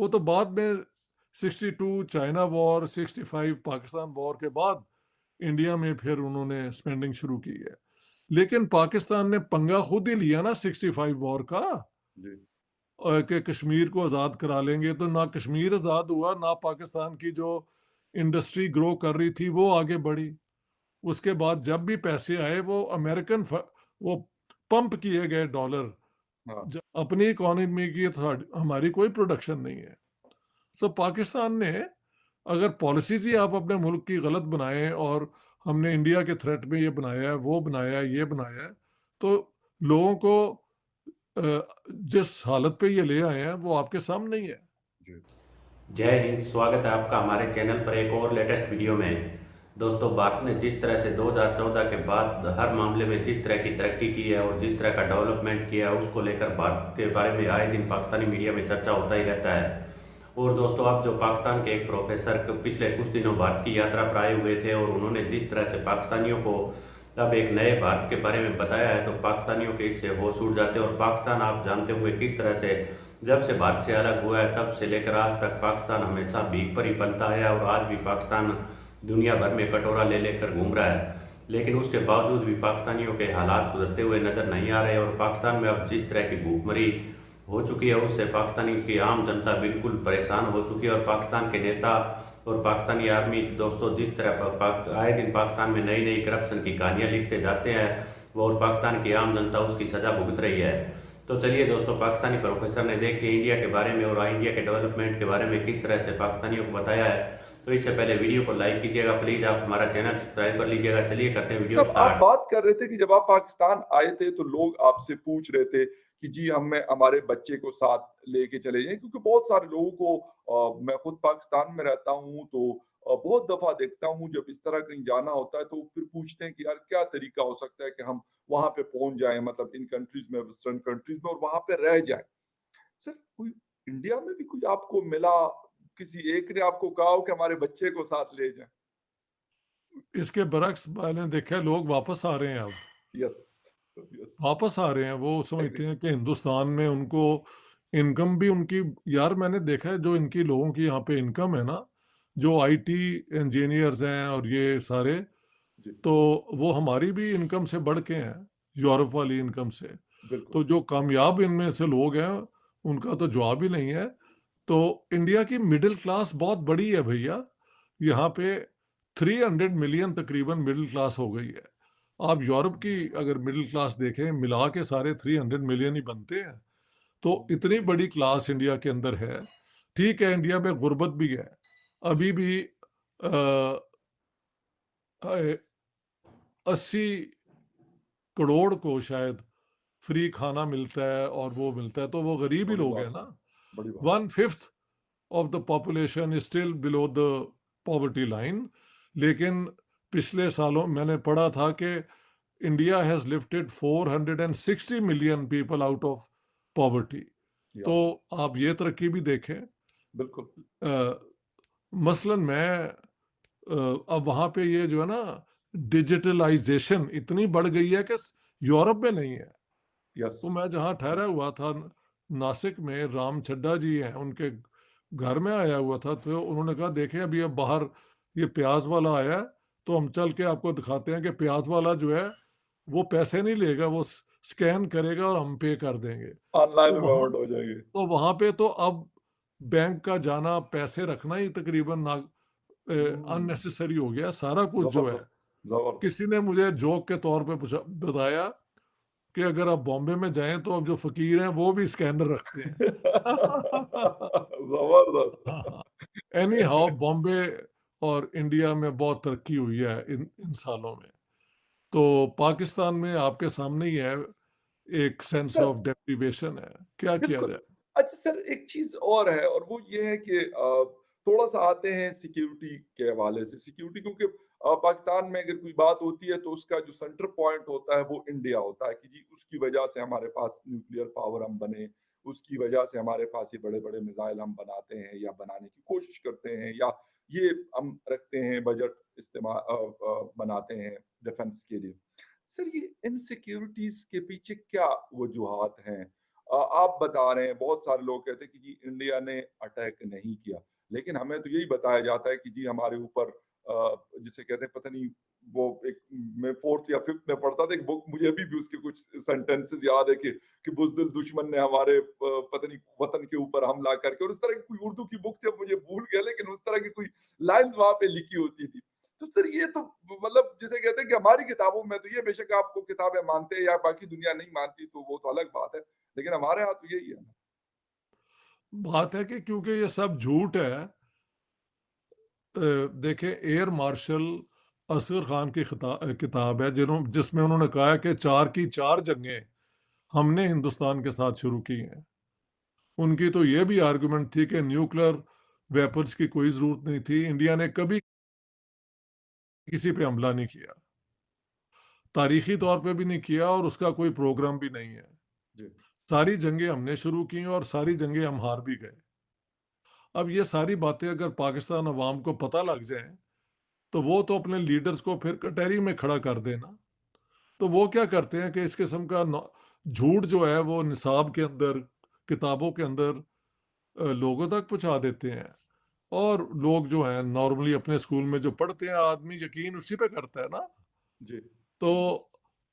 वो तो बाद में 62 चाइना वॉर, 65 पाकिस्तान वॉर के बाद इंडिया में फिर उन्होंने स्पेंडिंग शुरू की है। लेकिन पाकिस्तान ने पंगा खुद ही लिया ना 65 वॉर का, जी। कि कश्मीर को आज़ाद करा लेंगे, तो ना कश्मीर आज़ाद हुआ, ना पाकिस्तान की जो इंडस्ट्री ग्रो कर रही थी वो आगे बढ़ी। उसके बाद जब भी पैसे आए वो वो पंप किए गए डॉलर। हाँ। अपनी इकोनॉमी की तो हमारी कोई प्रोडक्शन नहीं है। सो पाकिस्तान ने, अगर पॉलिसीज ही आप अपने मुल्क की गलत बनाएं और हमने इंडिया के थ्रेट में ये बनाया है, वो बनाया है, ये बनाया है, तो लोगों को अ, जिस हालत पे ये ले आए हैं वो आपके सामने ही है। जी। जय हिंद। स्वागत है आपका हमारे चैनल पर एक और लेटेस्ट वीडियो में। दोस्तों, भारत ने जिस तरह से 2014 के बाद हर मामले में जिस तरह की तरक्की की है और जिस तरह का डेवलपमेंट किया है, उसको लेकर भारत के बारे में आए दिन पाकिस्तानी मीडिया में चर्चा होता ही रहता है। और दोस्तों, आप जो पाकिस्तान के एक प्रोफेसर पिछले कुछ दिनों भारत की यात्रा पर आए हुए थे और उन्होंने जिस तरह से पाकिस्तानियों को अब एक नए भारत के बारे में बताया है, तो पाकिस्तानियों के इससे होश उड़ जाते हैं। और पाकिस्तान, आप जानते होंगे किस तरह से जब से भारत से अलग हुआ है तब से लेकर आज तक पाकिस्तान हमेशा भीख पर ही पलता है और आज भी पाकिस्तान दुनिया भर में कटोरा ले लेकर घूम रहा है। लेकिन उसके बावजूद भी पाकिस्तानियों के हालात सुधरते हुए नजर नहीं आ रहे और पाकिस्तान में अब जिस तरह की भूखमरी हो चुकी है उससे पाकिस्तानी की आम जनता बिल्कुल परेशान हो चुकी है। और पाकिस्तान के नेता और पाकिस्तानी आर्मी दोस्तों जिस तरह आए दिन पाकिस्तान में नई नई करप्शन की कहानियां लिखते जाते हैं, वो और पाकिस्तान की आम जनता उसकी सजा भुगत रही है। तो चलिए दोस्तों, पाकिस्तानी प्रोफेसर ने देखिए इंडिया के बारे में और इंडिया के डेवलपमेंट के बारे में किस तरह से पाकिस्तानियों को बताया है। तो इससे पहले वीडियो को लाइक कीजिएगा प्लीज, आप हमारा चैनल सब्सक्राइब कर लीजिएगा। चलिए करते हैं वीडियो तब आप स्टार्ट। बात कर रहे थे कि जब आप पाकिस्तान आए थे तो लोग आपसे पूछ रहे थे कि जी हमें हमारे बच्चे को साथ लेके चले जाएं, क्योंकि बहुत सारे लोगों को मैं खुद पाकिस्तान में रहता हूं तो बहुत दफा देखता हूं जब इस तरह कहीं जाना होता है तो फिर पूछते हैं कि यार क्या तरीका हो सकता है कि हम वहां पे पहुंच जाएं, मतलब इन कंट्रीज में, वेस्टर्न कंट्रीज में, और वहां पे रह जाएं। सर कोई इंडिया में भी कोई आपको मिला, किसी एक ने आपको कहा हो कि हमारे बच्चे को साथ ले जाएं? इसके बरक्स मैंने देखा है, लोग वापस आ रहे हैं अब। यस। यस। वापस आ रहे हैं, वो एग्री। समझते हैं कि हिंदुस्तान में उनको इनकम भी उनकी, यार मैंने देखा है जो इनकी लोगों की यहाँ पे इनकम है ना, जो आईटी इंजीनियर्स हैं और ये सारे, जी। तो वो हमारी भी इनकम से बढ़ के हैं, यूरोप वाली इनकम से। बिल्कुल। तो जो कामयाब इनमें से लोग हैं उनका तो जवाब ही नहीं है। तो इंडिया की मिडिल क्लास बहुत बड़ी है भैया। यहाँ पे 300 मिलियन तकरीबन मिडिल क्लास हो गई है। आप यूरोप की अगर मिडिल क्लास देखें, मिला के सारे 300 मिलियन ही बनते हैं। तो इतनी बड़ी क्लास इंडिया के अंदर है। ठीक है, इंडिया में गुर्बत भी है अभी भी। 80 करोड़ को शायद फ्री खाना मिलता है और वो मिलता है, तो वो गरीब ही बड़ी लोग हैं बात है। ना। बड़ी बात। 1/5 of the population is still below the poverty line. लेकिन पिछले सालों मैंने पढ़ा था कि India has lifted 460 million people out of poverty. या। तो आप ये तरक्की भी देखें। बिल्कुल। अ, मसलन मैं अब वहाँ पे ये जो है ना, डिजिटलाइजेशन इतनी बढ़ गई है कि यूरोप में नहीं है। यस। तो मैं जहाँ ठहरा हुआ था नासिक में, राम चड्ढा जी हैं, उनके घर में आया हुआ था, तो उन्होंने कहा देखें अभी अब बाहर ये प्याज वाला आया है, तो हम चल के आपको दिखाते हैं कि प्याज वाला जो है वो पैसे नहीं लेगा, वो स्कैन करेगा और हम पे कर देंगे। ऑनलाइन तो वहाँ पेमेंट हो जाएगी। तो वहाँ पे तो अब बैंक का जाना, पैसे रखना ही तकरीबन ना हम्म। अननेसेसरी हो गया सारा कुछ जो है। जबरदस्त। जबरदस्त। किसी ने मुझे जोक के तौर पे बताया कि अगर आप बॉम्बे में जाएं तो अब जो फकीर हैं वो भी स्कैनर रखते हैं। जबरदस्त। एनी हाउ, बॉम्बे और इंडिया में बहुत तरक्की हुई है इन सालों में। तो पाकिस्तान में आपके सामने ही है, एक सेंस सर। ऑफ डेप्रिवेशन है, क्या किया बिल्कुल। जाए। अच्छा सर, एक चीज और है और वो ये है कि थोड़ा सा आते हैं सिक्योरिटी के हवाले से। सिक्योरिटी क्योंकि पाकिस्तान में अगर कोई बात होती है तो उसका जो सेंटर पॉइंट होता है वो इंडिया होता है कि जी उसकी वजह से हमारे पास न्यूक्लियर पावर हम बने, उसकी वजह से हमारे पास ये बड़े बड़े मिसाइल हम बनाते हैं या बनाने की कोशिश करते हैं, या ये हम रखते हैं बजट इस्तेमाल बनाते हैं डिफेंस के लिए। सर ये इनसिक्योरिटीज के पीछे क्या वजूहात हैं? आप बता रहे हैं, बहुत सारे लोग कहते हैं कि जी इंडिया ने अटैक नहीं किया। लेकिन हमें तो यही बताया जाता है कि जी हमारे ऊपर जिसे कहते हैं पता नहीं वो एक मैं 4th या 5th में पढ़ता था एक बुक मुझे अभी भी उसके कुछ सेंटेंसेस याद है कि बुज़दिल दुश्मन ने हमारे पता नहीं वतन के ऊपर हमला करके और इस तरह की कोई उर्दू की बुक थी अब मुझे भूल गया लेकिन उस तरह की कोई लाइन्स वहाँ पे लिखी होती थी। तो सर ये तो मतलब जिसे कहते हैं कि हमारी किताबों में तो ये बेशक आपको किताबें मानते हैं या बाकी दुनिया नहीं मानती तो वो तो अलग बात है। लेकिन हमारे यहाँ तो यही है ना। बात है कि क्योंकि ये सब झूठ है। देखें, एयर मार्शल असगर खान की किताब है जिसमें उन्होंने कहा है कि 4 की 4 जंगें हमने हिंदुस्तान के साथ शुरू की हैं। उनकी तो ये भी आर्गुमेंट थी कि न्यूक्लियर वेपन्स की कोई ज़रूरत नहीं थी, इंडिया ने कभी किसी पे हमला नहीं किया। तारीखी तौर पे भी नहीं किया और उसका कोई प्रोग्राम भी नहीं है। जी। सारी जंगें हमने शुरू की और सारी जंगें हम हार भी गए। अब ये सारी बातें अगर पाकिस्तान अवाम को पता लग जाएँ, तो वो तो अपने लीडर्स को फिर कटहरी में खड़ा कर देना। तो वो क्या करते हैं कि इस किस्म का झूठ जो है वो निसाब के अंदर, किताबों के अंदर लोगों तक पहुँचा देते हैं। और लोग जो हैं नॉर्मली अपने स्कूल में जो पढ़ते हैं, आदमी यकीन उसी पे करता है ना। जी। तो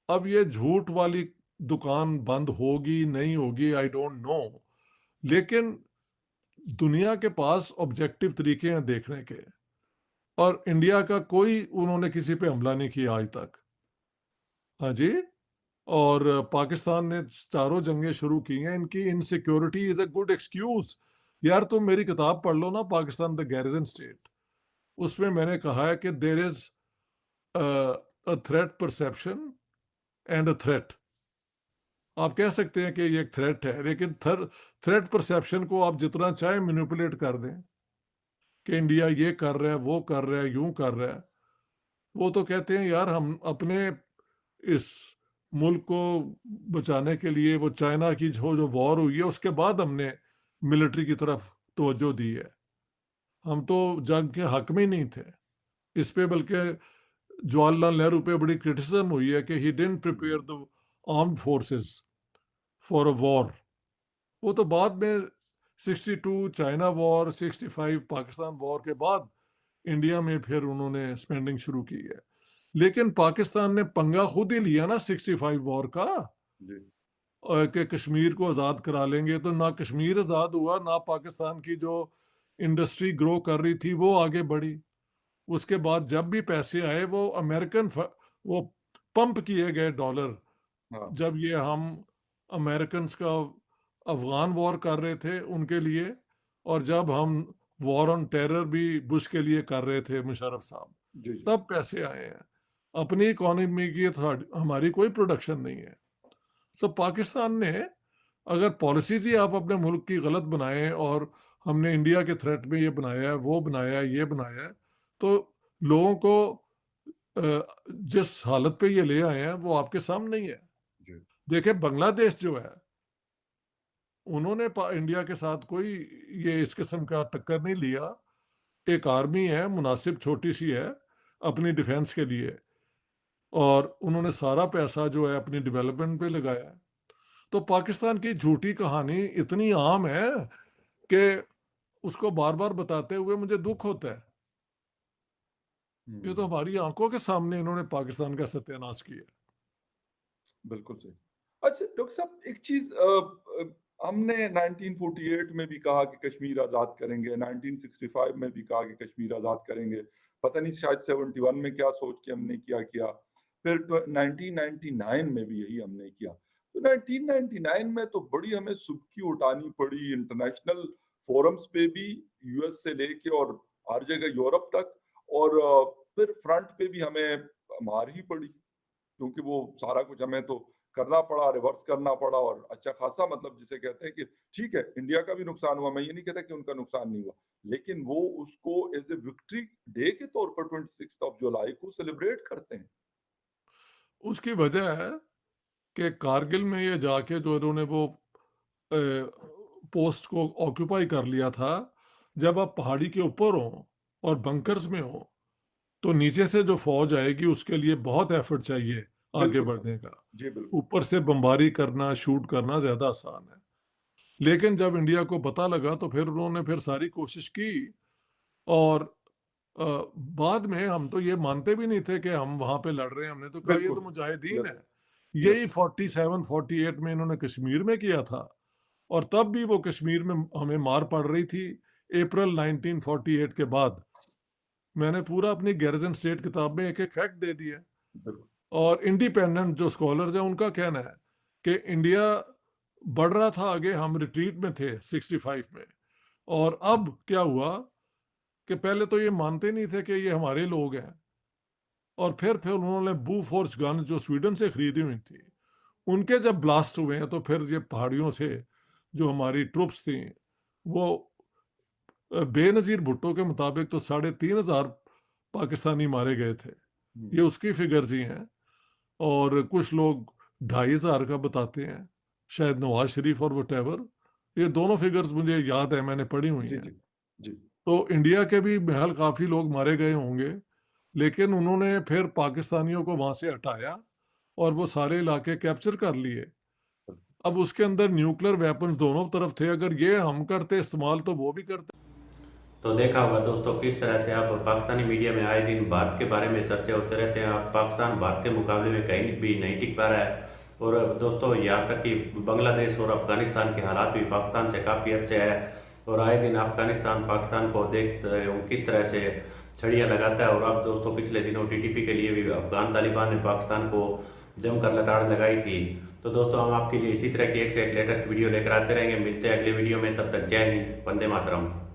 अब ये झूठ वाली दुकान बंद होगी, नहीं होगी, आई डोंट नो। लेकिन दुनिया के पास ऑब्जेक्टिव तरीके हैं देखने के, और इंडिया का कोई उन्होंने किसी पे हमला नहीं किया आज तक। हाँ जी। और पाकिस्तान ने चारों जंगें शुरू की हैं, इनकी insecurity is a good excuse. यार तुम मेरी किताब पढ़ लो ना, पाकिस्तान द गैरिज़न स्टेट। उसमें मैंने कहा है कि there is a threat perception and a threat. आप कह सकते हैं कि ये एक थ्रेट है, लेकिन थ्रेट परसेप्शन को आप जितना चाहे मैनिपुलेट कर दें कि इंडिया ये कर रहा है, वो कर रहा है, यूँ कर रहा है। वो तो कहते हैं यार हम अपने इस मुल्क को बचाने के लिए वो चाइना की जो वॉर हुई है उसके बाद हमने मिलिट्री की तरफ तवज्जो दी है। हम तो जंग के हक में ही नहीं थे। इस पे बल्कि जवाहरलाल नेहरू पे बड़ी क्रिटिसिज्म हुई है कि he didn't prepare the armed forces for a war. वो तो बाद में 62 चाइना वॉर, 65 पाकिस्तान वॉर के बाद इंडिया में फिर उन्होंने स्पेंडिंग शुरू की है। लेकिन पाकिस्तान ने पंगा खुद ही लिया ना 65 वॉर का, जी। कि कश्मीर को आज़ाद करा लेंगे। तो ना कश्मीर आज़ाद हुआ, ना पाकिस्तान की जो इंडस्ट्री ग्रो कर रही थी वो आगे बढ़ी। उसके बाद जब भी पैसे आए वो वो पंप किए गए डॉलर। हाँ। जब ये हम अमेरिकन्स का अफ़गान वॉर कर रहे थे उनके लिए, और जब हम वॉर ऑन टेरर भी बुश के लिए कर रहे थे मुशर्रफ साहब, जी, जी। तब पैसे आए हैं। अपनी इकोनॉमी की तो हमारी कोई प्रोडक्शन नहीं है। सो पाकिस्तान ने, अगर पॉलिसीज़ ही आप अपने मुल्क की गलत बनाएँ और हमने इंडिया के थ्रेट में ये बनाया है, वो बनाया है, ये बनाया है, तो लोगों को जिस हालत पे ये ले आए हैं वो आपके सामने ही है। जी। देखिए बांग्लादेश जो है, उन्होंने इंडिया के साथ कोई ये इस किस्म का टक्कर नहीं लिया। एक आर्मी है, मुनासिब छोटी सी है अपनी डिफेंस के लिए, और उन्होंने सारा पैसा जो है अपनी डेवलपमेंट पे लगाया है। तो पाकिस्तान की झूठी कहानी इतनी आम है कि उसको बार बार बताते हुए मुझे दुख होता है। ये तो हुँ। हमारी आंखों के सामने इन्होंने पाकिस्तान का सत्यानाश किया। बिल्कुल सही। अच्छा डॉक्टर साहब एक चीज़ हमने 1948 में भी कहा कि कश्मीर आज़ाद करेंगे, 1965 में भी कहा कि कश्मीर आज़ाद करेंगे। पता नहीं शायद 71 में क्या सोच के हमने क्या किया। फिर 1999 में भी यही हमने किया। तो 1999 में तो बड़ी हमें सुबकी उठानी पड़ी इंटरनेशनल फोरम्स पे भी, यूएस से लेके और हर जगह यूरोप तक, और फिर फ्रंट पे भी हमें मार ही पड़ी। क्योंकि वो सारा कुछ हमें तो करना पड़ा, रिवर्स करना पड़ा और अच्छा खासा मतलब जिसे कहते हैं कि ठीक है, इंडिया का भी नुकसान हुआ, मैं ये नहीं कहता कि उनका नुकसान नहीं हुआ। लेकिन वो उसको एज़ अ विक्ट्री डे के तौर पर 26th ऑफ जुलाई को सेलिब्रेट करते हैं। उसकी वजह है कि कारगिल में ये जाके जो इन्होंने वो पोस्ट को ऑक्यूपाई कर लिया था, जब आप पहाड़ी के ऊपर हो और बंकर्स में हो, तो नीचे से जो फौज आएगी उसके लिए बहुत एफर्ट चाहिए आगे बिल्कुल सर। बढ़ने का। जी, बिल्कुल। ऊपर से बमबारी करना, शूट करना ज़्यादा आसान है। लेकिन जब इंडिया को पता लगा तो फिर उन्होंने फिर सारी कोशिश की, और अ, बाद में हम तो ये मानते भी नहीं थे कि हम वहाँ पे लड़ रहे हैं। हमने तो कहा ये तो बिल्कुल। मुजाहिदीन यस, है। यस। यही 47-48 में इन्होंने कश्मीर में किया था, और तब भी वो कश्मीर में हमें मार पड़ रही थी। अप्रैल 1948 के बाद मैंने पूरा अपनी गैरिजन स्टेट किताब में एक-एक फैक्ट दे दिया। बिल्कुल। और इंडिपेंडेंट जो स्कॉलर्स हैं उनका कहना है कि इंडिया बढ़ रहा था आगे, हम रिट्रीट में थे 65 में। और अब क्या हुआ कि पहले तो ये मानते नहीं थे कि ये हमारे लोग हैं, और फिर उन्होंने बूफोर्स गन जो स्वीडन से खरीदी हुई थी, उनके जब ब्लास्ट हुए हैं तो फिर ये पहाड़ियों से जो हमारी ट्रुप्स थी वो बेनज़ीर भुट्टो के मुताबिक तो 3,500 पाकिस्तानी मारे गए थे। हुँ। ये उसकी फिगर्स ही हैं, और कुछ लोग 2,500 का बताते हैं, शायद नवाज शरीफ और वटेवर। ये दोनों फिगर्स मुझे याद है, मैंने पढ़ी हुई जी, हैं। जी। जी। तो इंडिया के भी महल काफ़ी लोग मारे गए होंगे, लेकिन उन्होंने फिर पाकिस्तानियों को वहाँ से हटाया और वो सारे इलाके कैप्चर कर लिए। अब उसके अंदर न्यूक्लियर वेपन्स दोनों तरफ थे, अगर ये हम करते इस्तेमाल तो वो भी करते। तो देखा होगा दोस्तों किस तरह से आप पाकिस्तानी मीडिया में आए दिन भारत के बारे में चर्चा होते रहते हैं। आप पाकिस्तान भारत के मुकाबले में कहीं भी नहीं टिक पा रहा है। और दोस्तों यहाँ तक कि बांग्लादेश और अफगानिस्तान के हालात भी पाकिस्तान से काफ़ी अच्छे हैं। और आए दिन अफगानिस्तान पाकिस्तान को देखते हूँ किस तरह से छड़ियाँ लगाता है। और अब दोस्तों पिछले दिनों टीटीपी के लिए भी अफगान तालिबान ने पाकिस्तान को जमकर लताड़ लगाई थी। तो दोस्तों हम आपके लिए इसी तरह की एक से एक लेटेस्ट वीडियो लेकर आते रहेंगे। मिलते हैं अगले वीडियो में, तब तक जय हिंद, वंदे मातरम।